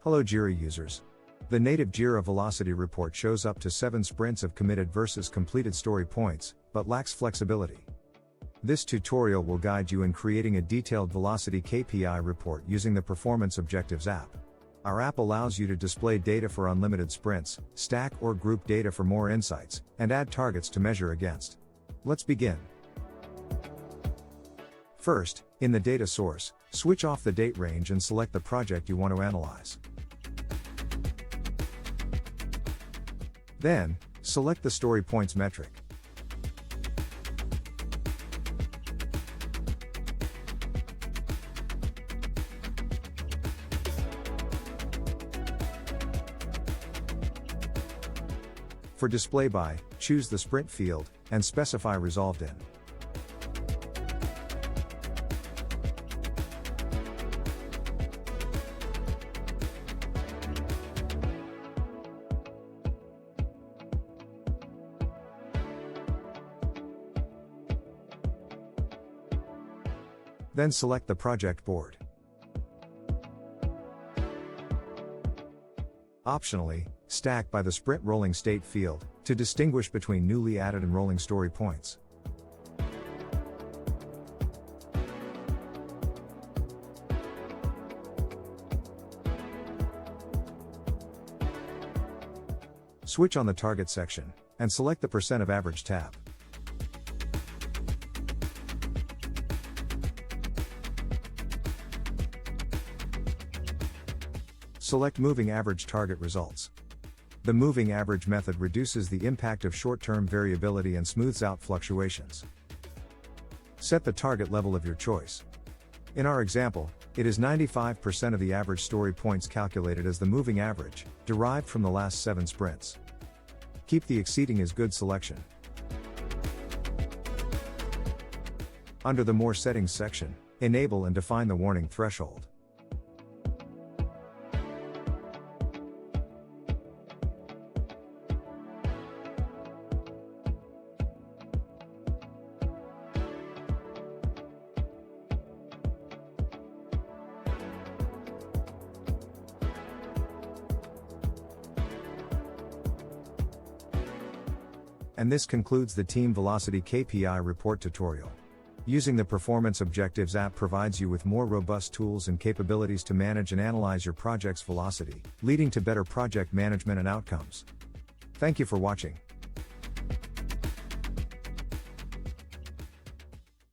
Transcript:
Hello Jira users. The native Jira Velocity Report shows up to 7 sprints of committed versus completed story points, but lacks flexibility. This tutorial will guide you in creating a detailed Velocity KPI report using the Performance Objectives app. Our app allows you to display data for unlimited sprints, stack or group data for more insights, and add targets to measure against. Let's begin. First, in the data source, switch off the date range and select the project you want to analyze. Then, select the story points metric. For display by, choose the sprint field, and specify resolved in. Then select the project board. Optionally, stack by the sprint rolling state field, to distinguish between newly added and rolling story points. Switch on the target section, and select the % of average tab. Select Moving Average Target Results. The moving average method reduces the impact of short-term variability and smooths out fluctuations. Set the target level of your choice. In our example, it is 95% of the average story points calculated as the moving average, derived from the last 7 sprints. Keep the exceeding is good selection. Under the More Settings section, enable and define the warning threshold. And this concludes the Team Velocity KPI report tutorial. Using the Performance Objectives app provides you with more robust tools and capabilities to manage and analyze your project's velocity, leading to better project management and outcomes. Thank you for watching.